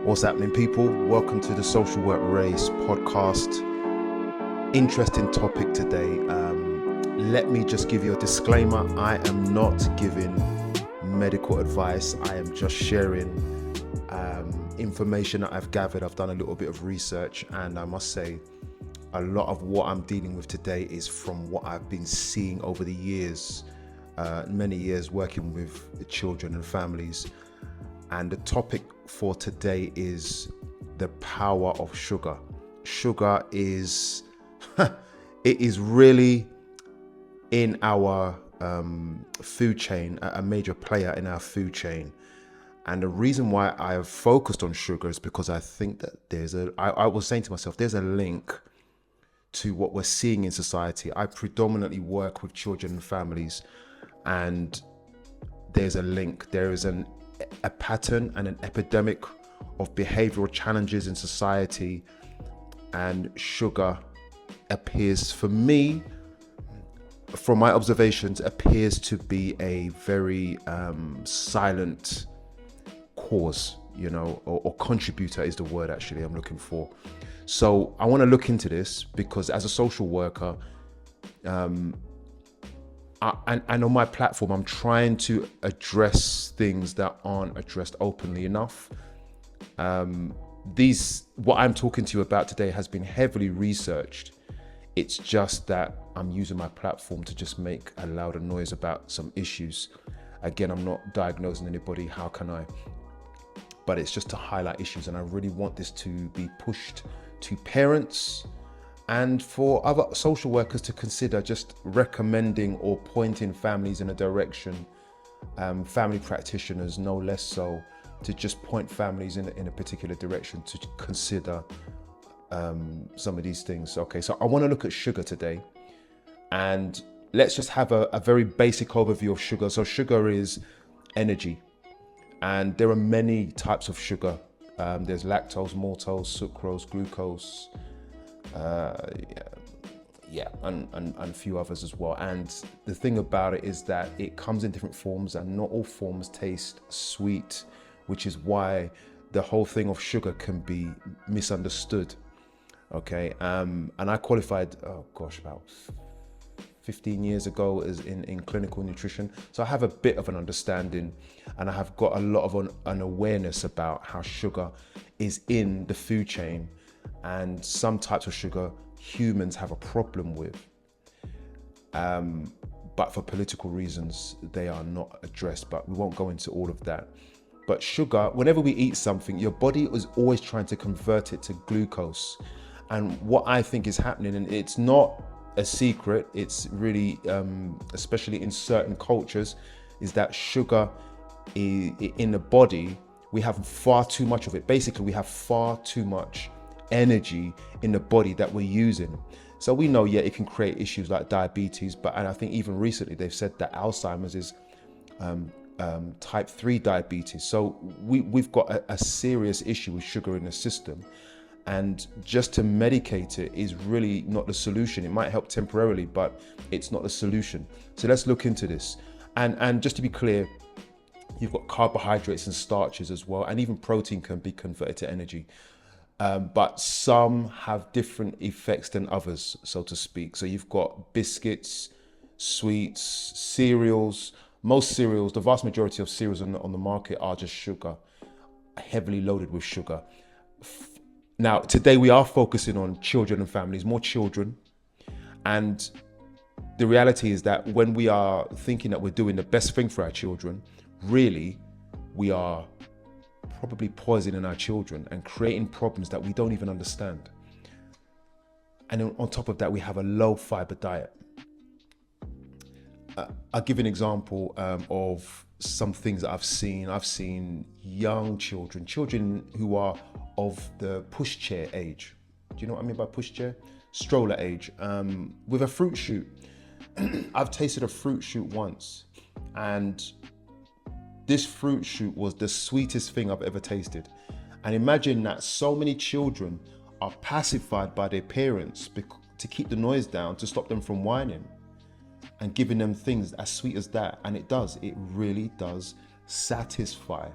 What's happening, people? Welcome to the Social Work Race podcast. Interesting topic today. Let me just give you a disclaimer. I am not giving medical advice. I am just sharing information that I've gathered. I've done a little bit of research, and I must say a lot of what I'm dealing with today is from what I've been seeing over the years, many years working with children and families. And the topic for today is the power of sugar. Sugar is, it is really in our food chain, a major player in our food chain. And the reason why I have focused on sugar is because I think that I was saying to myself, there's a link to what we're seeing in society. I predominantly work with children and families, and there's a link. There is a pattern and an epidemic of behavioral challenges in society, and sugar appears, for me, from my observations, appears to be a very silent cause, or contributor is the word actually I'm looking for. So I want to look into this because as a social worker, and on my platform, I'm trying to address things that aren't addressed openly enough. What I'm talking to you about today has been heavily researched. It's just that I'm using my platform to just make a louder noise about some issues. Again, I'm not diagnosing anybody, how can I? But it's just to highlight issues, and I really want this to be pushed to parents and for other social workers to consider just recommending or pointing families in a direction, family practitioners no less so, to just point families in a particular direction to consider some of these things. Okay, so I want to look at sugar today, and let's just have a very basic overview of sugar. So sugar is energy, and there are many types of sugar. There's lactose, maltose, sucrose, glucose, and a few others as well. And the thing about it is that it comes in different forms, and not all forms taste sweet, which is why the whole thing of sugar can be misunderstood. Okay, and I qualified, about 15 years ago as in clinical nutrition. So I have a bit of an understanding, and I have got a lot of an awareness about how sugar is in the food chain, and some types of sugar humans have a problem with. But for political reasons, they are not addressed, but we won't go into all of that. But sugar, whenever we eat something, your body is always trying to convert it to glucose. And what I think is happening, and it's not a secret, it's really, especially in certain cultures, is that sugar in the body, we have far too much of it. Basically, we have far too much energy in the body that we're using. So we know, it can create issues like diabetes, and I think even recently they've said that Alzheimer's is type 3 diabetes. So we've got a serious issue with sugar in the system. And just to medicate it is really not the solution. It might help temporarily, but it's not the solution. So let's look into this. And just to be clear, you've got carbohydrates and starches as well, and even protein can be converted to energy. But some have different effects than others, so to speak. So you've got biscuits, sweets, cereals. Most cereals, the vast majority of cereals on the market are just sugar, heavily loaded with sugar. Now, today we are focusing on children and families, more children. And the reality is that when we are thinking that we're doing the best thing for our children, really, we are probably poisoning our children and creating problems that we don't even understand. And on top of that, we have a low fiber diet. I'll give an example of some things that I've seen. I've seen young children who are of the pushchair age. Do you know what I mean by pushchair? Stroller age, with a fruit shoot. I've tasted a fruit shoot once, and this fruit shoot was the sweetest thing I've ever tasted. And imagine that so many children are pacified by their parents to keep the noise down, to stop them from whining, and giving them things as sweet as that. And it really does satisfy.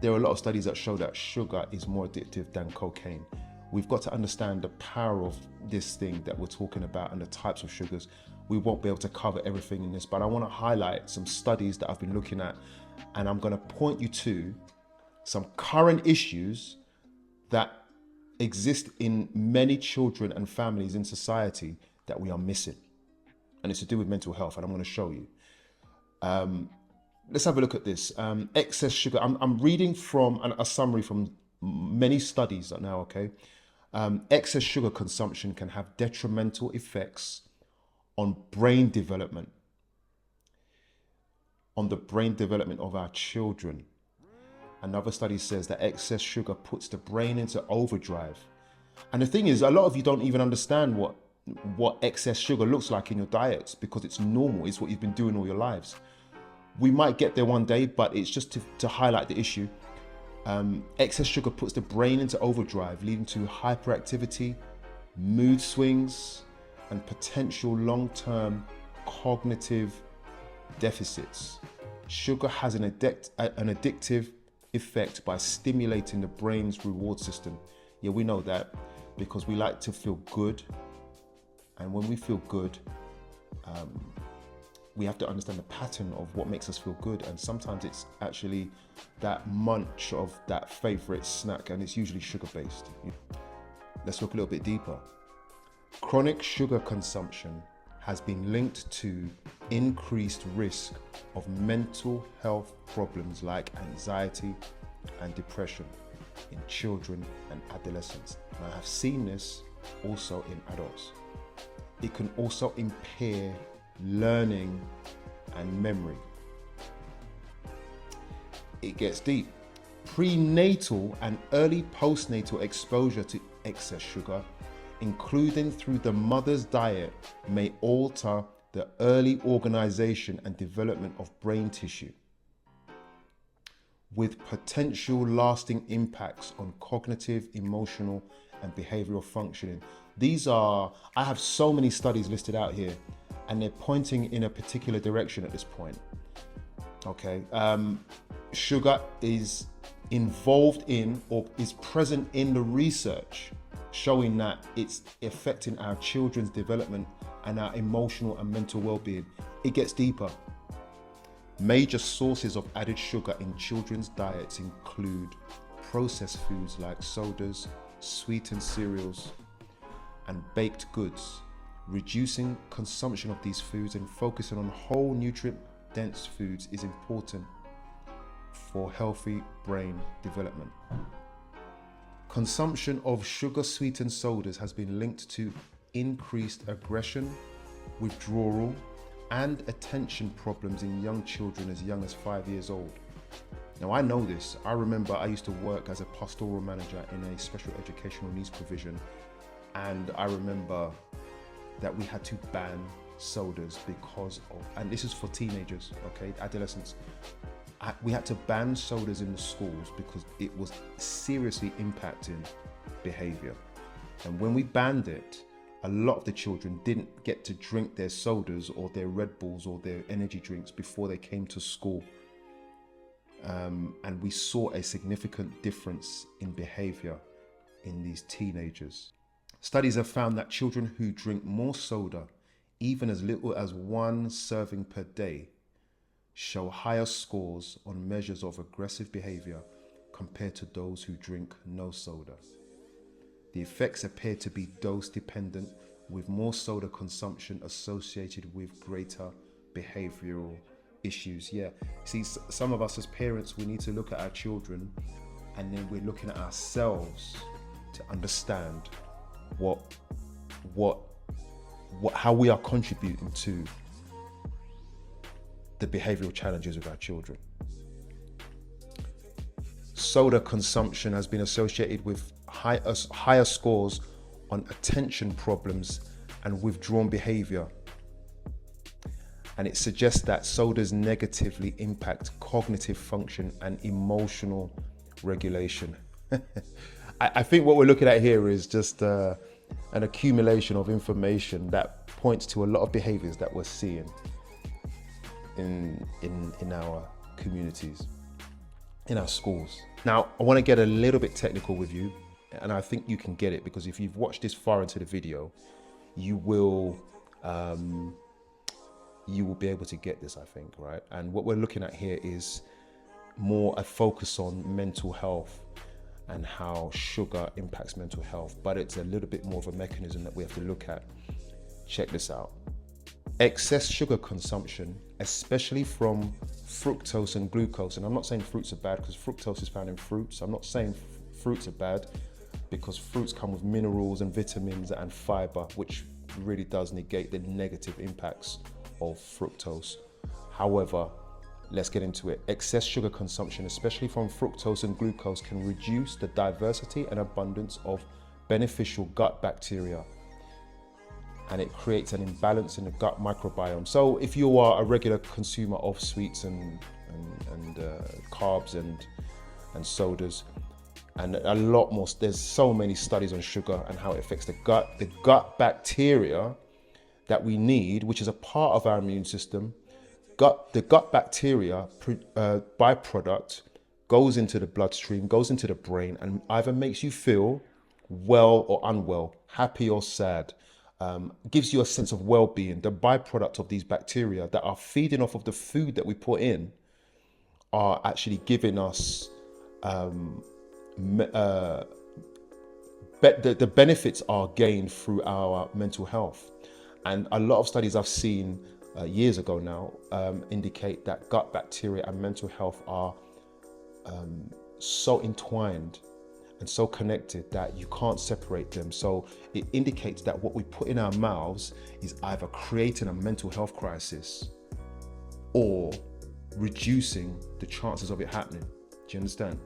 there are a lot of studies that show that sugar is more addictive than cocaine. We've got to understand the power of this thing that we're talking about and the types of sugars. We won't be able to cover everything in this, but I want to highlight some studies that I've been looking at, and I'm going to point you to some current issues that exist in many children and families in society that we are missing. And it's to do with mental health, and I'm going to show you. Let's have a look at this. Excess sugar. I'm reading from a summary from many studies now, okay? Excess sugar consumption can have detrimental effects on brain development, on the brain development of our children. Another study says that excess sugar puts the brain into overdrive. And the thing is, a lot of you don't even understand what excess sugar looks like in your diets, because it's normal. It's what you've been doing all your lives. We might get there one day, but it's just to highlight the issue. Excess sugar puts the brain into overdrive, leading to hyperactivity, mood swings, and potential long-term cognitive deficits. Sugar has an addictive effect by stimulating the brain's reward system. Yeah, we know that because we like to feel good. And when we feel good, we have to understand the pattern of what makes us feel good. And sometimes it's actually that munch of that favorite snack, and it's usually sugar-based. Let's look a little bit deeper. Chronic sugar consumption has been linked to increased risk of mental health problems like anxiety and depression in children and adolescents. And I have seen this also in adults. It can also impair learning and memory. It gets deep. Prenatal and early postnatal exposure to excess sugar, including through the mother's diet, may alter the early organization and development of brain tissue, with potential lasting impacts on cognitive, emotional, and behavioral functioning. I have so many studies listed out here, and they're pointing in a particular direction at this point. Okay, sugar is involved in, or is present in, the research showing that it's affecting our children's development and our emotional and mental well-being. It gets deeper. Major sources of added sugar in children's diets include processed foods like sodas, sweetened cereals, and baked goods. Reducing consumption of these foods and focusing on whole nutrient-dense foods is important for healthy brain development. Consumption of sugar-sweetened sodas has been linked to increased aggression, withdrawal, and attention problems in young children as young as 5 years old. Now, I know this. I remember I used to work as a pastoral manager in a special educational needs provision, and I remember that we had to ban sodas because of, and this is for teenagers, okay, adolescents. We had to ban sodas in the schools because it was seriously impacting behavior. And when we banned it, a lot of the children didn't get to drink their sodas or their Red Bulls or their energy drinks before they came to school. And we saw a significant difference in behavior in these teenagers. Studies have found that children who drink more soda, even as little as 1 serving per day, show higher scores on measures of aggressive behavior compared to those who drink no soda. The effects appear to be dose dependent, with more soda consumption associated with greater behavioral issues. Yeah, see, some of us as parents, we need to look at our children, and then we're looking at ourselves to understand how we are contributing to the behavioral challenges of our children. Soda consumption has been associated with higher scores on attention problems and withdrawn behavior. And it suggests that sodas negatively impact cognitive function and emotional regulation. I think what we're looking at here is just an accumulation of information that points to a lot of behaviors that we're seeing in our communities, in our schools. Now, I want to get a little bit technical with you, and I think you can get it because if you've watched this far into the video, you will be able to get this, I think, right? And what we're looking at here is more a focus on mental health and how sugar impacts mental health, but it's a little bit more of a mechanism that we have to look at. Check this out. Excess sugar consumption, especially from fructose and glucose, and I'm not saying fruits are bad because fructose is found in fruits. I'm not saying fruits are bad because fruits come with minerals and vitamins and fiber, which really does negate the negative impacts of fructose. However, let's get into it. Excess sugar consumption, especially from fructose and glucose, can reduce the diversity and abundance of beneficial gut bacteria, and it creates an imbalance in the gut microbiome. So if you are a regular consumer of sweets and carbs and sodas, and a lot more, there's so many studies on sugar and how it affects the gut bacteria that we need, which is a part of our immune system. The gut bacteria byproduct goes into the bloodstream, goes into the brain, and either makes you feel well or unwell, happy or sad, gives you a sense of well-being. The byproduct of these bacteria that are feeding off of the food that we put in are actually giving us the benefits are gained through our mental health. And a lot of studies I've seen years ago now indicate that gut bacteria and mental health are so entwined and so connected that you can't separate them. So it indicates that what we put in our mouths is either creating a mental health crisis or reducing the chances of it happening. Do you understand?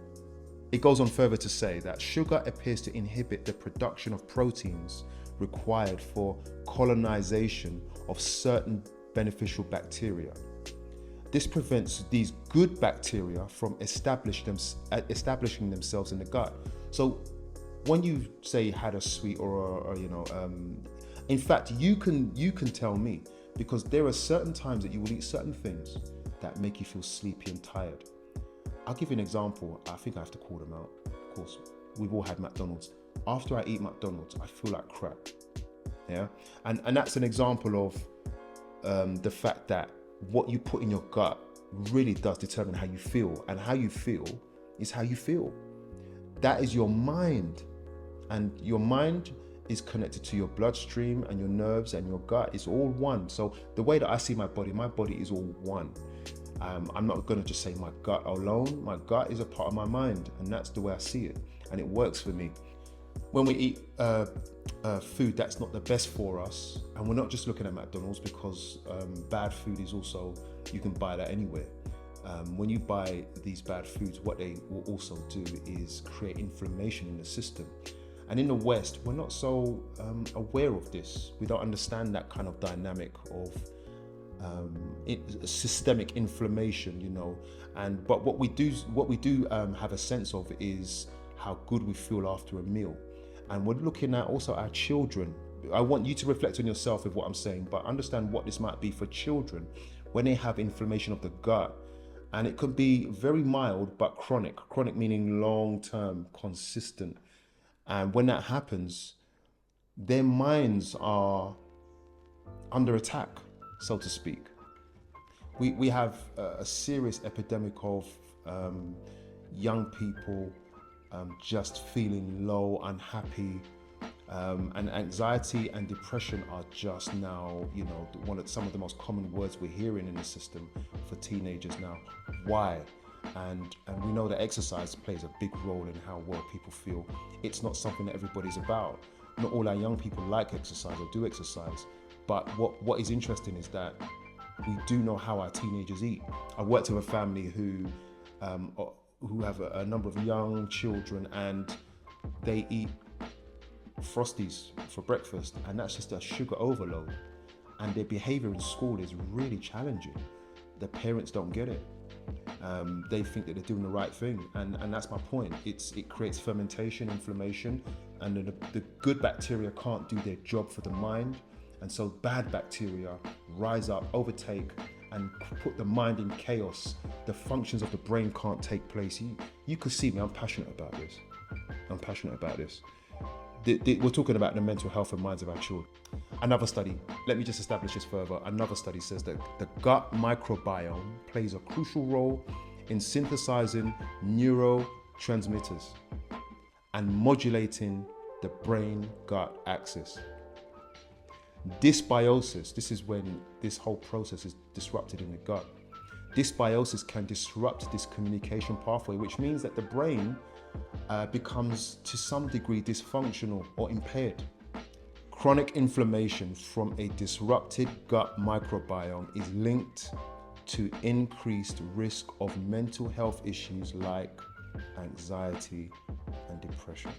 It goes on further to say that sugar appears to inhibit the production of proteins required for colonization of certain beneficial bacteria. This prevents these good bacteria from establishing themselves in the gut. So when you say had a sweet or in fact, you can tell me, because there are certain times that you will eat certain things that make you feel sleepy and tired. I'll give you an example. I think I have to call them out. Of course, we've all had McDonald's. After I eat McDonald's, I feel like crap. Yeah, and that's an example of the fact that what you put in your gut really does determine how you feel, and how you feel is how you feel. That is your mind, and your mind is connected to your bloodstream and your nerves and your gut. It's all one. So the way that I see my body is all one. I'm not going to just say my gut alone. My gut is a part of my mind, and that's the way I see it, and it works for me. When we eat food that's not the best for us, and we're not just looking at McDonald's, because bad food is also, you can buy that anywhere. When you buy these bad foods, what they will also do is create inflammation in the system. And in the West, we're not so aware of this. We don't understand that kind of dynamic of systemic inflammation, but what we do have a sense of is how good we feel after a meal. And we're looking at also our children. I want you to reflect on yourself with what I'm saying, but understand what this might be for children when they have inflammation of the gut. And it could be very mild but chronic meaning long-term, consistent. And when that happens, their minds are under attack, so to speak. We have a serious epidemic of young people just feeling low, unhappy, and anxiety and depression are just now, some of the most common words we're hearing in the system for teenagers now. Why? And we know that exercise plays a big role in how well people feel. It's not something that everybody's about. Not all our young people like exercise or do exercise. But what is interesting is that we do know how our teenagers eat. I worked with a family who have a number of young children, and they eat Frosties for breakfast, and that's just a sugar overload. And their behavior in school is really challenging. The parents don't get it. They think that they're doing the right thing, and that's my point. It creates fermentation, inflammation, and the good bacteria can't do their job for the mind, and so bad bacteria rise up, overtake, and put the mind in chaos, the functions of the brain can't take place. You could see me, I'm passionate about this. We're talking about the mental health and minds of our children. Another study, let me just establish this further. Another study says that the gut microbiome plays a crucial role in synthesizing neurotransmitters and modulating the brain-gut axis. Dysbiosis, this is when this whole process is disrupted in the gut. Dysbiosis can disrupt this communication pathway, which means that the brain becomes to some degree dysfunctional or impaired. Chronic inflammation from a disrupted gut microbiome is linked to increased risk of mental health issues like anxiety and depression.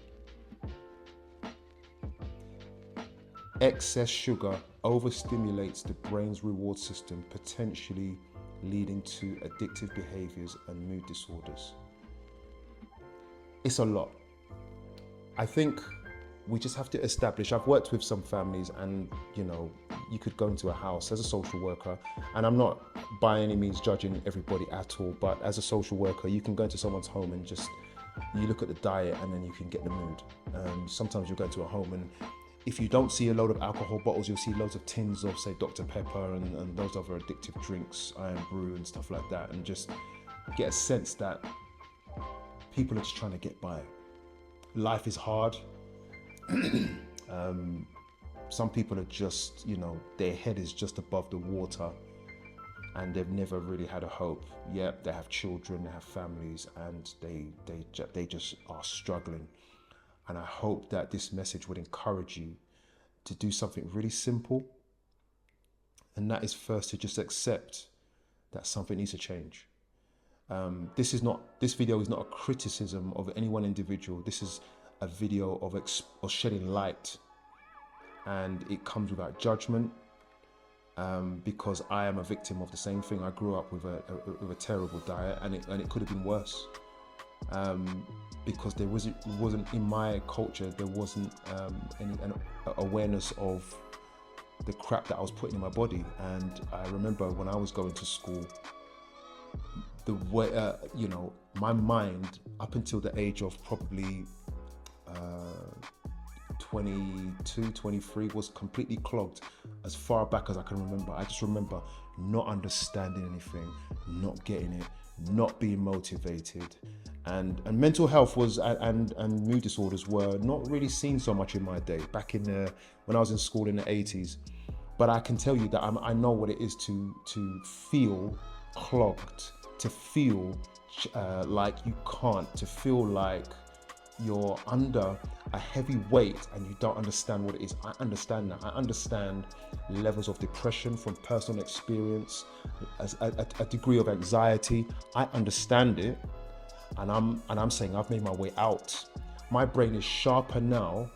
Excess sugar overstimulates the brain's reward system, potentially leading to addictive behaviors and mood disorders. It's a lot. I think we just have to establish, I've worked with some families, and you could go into a house as a social worker, and I'm not by any means judging everybody at all, but as a social worker, you can go into someone's home and just, you look at the diet and then you can get the mood. Sometimes you'll go into a home and if you don't see a load of alcohol bottles, you'll see loads of tins of, say, Dr. Pepper and those other addictive drinks, Iron Brew and stuff like that, and just get a sense that people are just trying to get by. Life is hard. Some people are just, their head is just above the water and they've never really had a hope. Yep, they have children, they have families, and they just are struggling. And I hope that this message would encourage you to do something really simple. And that is first to just accept that something needs to change. This video is not a criticism of any one individual. This is a video of shedding light. And it comes without judgment, because I am a victim of the same thing. I grew up with a terrible diet, and it could have been worse. Because there wasn't in my culture, there wasn't any awareness of the crap that I was putting in my body. And I remember when I was going to school, the way my mind up until the age of probably 22, 23 was completely clogged as far back as I can remember. I just remember not understanding anything, not getting it, not being motivated, and mental health was and mood disorders were not really seen so much in my day back in when I was in school in the 80s. But I can tell you that I know what it is to feel clogged, to feel like you can't, to feel like you're under a heavy weight and you don't understand what it is. I understand that. I understand levels of depression from personal experience, as a degree of anxiety. I understand it, and I'm saying I've made my way out. My brain is sharper now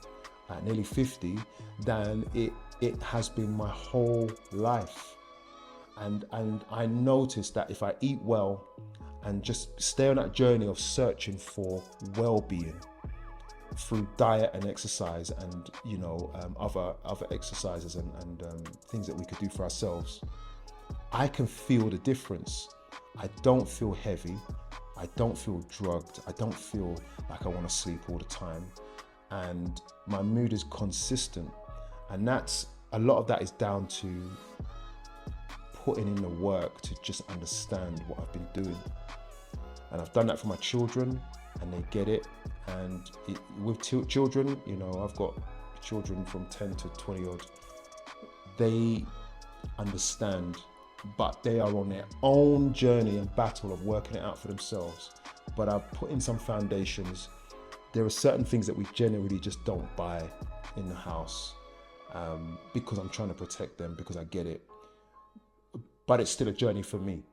at nearly 50 than it has been my whole life. And I noticed that if I eat well and just stay on that journey of searching for well-being through diet and exercise and other exercises and things that we could do for ourselves, I can feel the difference. I don't feel heavy, I don't feel drugged, I don't feel like I want to sleep all the time, and my mood is consistent. And that's a lot of that is down to putting in the work to just understand what I've been doing. And I've done that for my children, and they get it. And with children, I've got children from 10 to 20 odd. They understand, but they are on their own journey and battle of working it out for themselves. But I've put in some foundations. There are certain things that we generally just don't buy in the house because I'm trying to protect them, because I get it. But it's still a journey for me.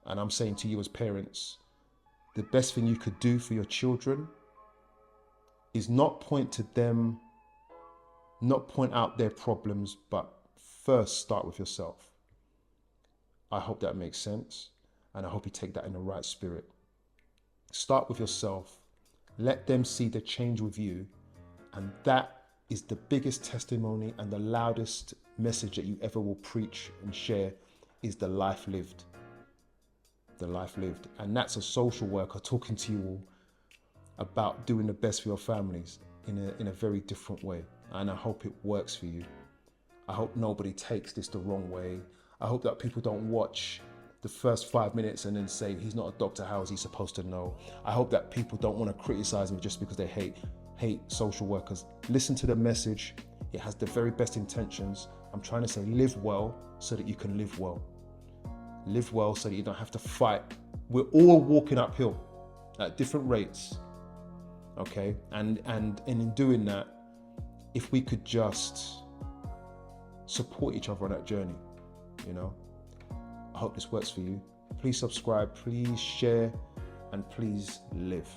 And I'm saying to you as parents, the best thing you could do for your children is not point out their problems, but first start with yourself. I hope that makes sense, and I hope you take that in the right spirit. Start with yourself, let them see the change with you, and that is the biggest testimony and the loudest message that you ever will preach and share is the life lived. The life lived. And that's a social worker talking to you all about doing the best for your families in a very different way. And I hope it works for you. I hope nobody takes this the wrong way. I hope that people don't watch the first 5 minutes and then say, he's not a doctor, how is he supposed to know? I hope that people don't want to criticize me just because they hate social workers. Listen to the message. It has the very best intentions. I'm trying to say live well so that you can live well. Live well so that you don't have to fight. We're all walking uphill at different rates, okay? And in doing that, if we could just support each other on that journey, you know? I hope this works for you. Please subscribe, please share, and please live.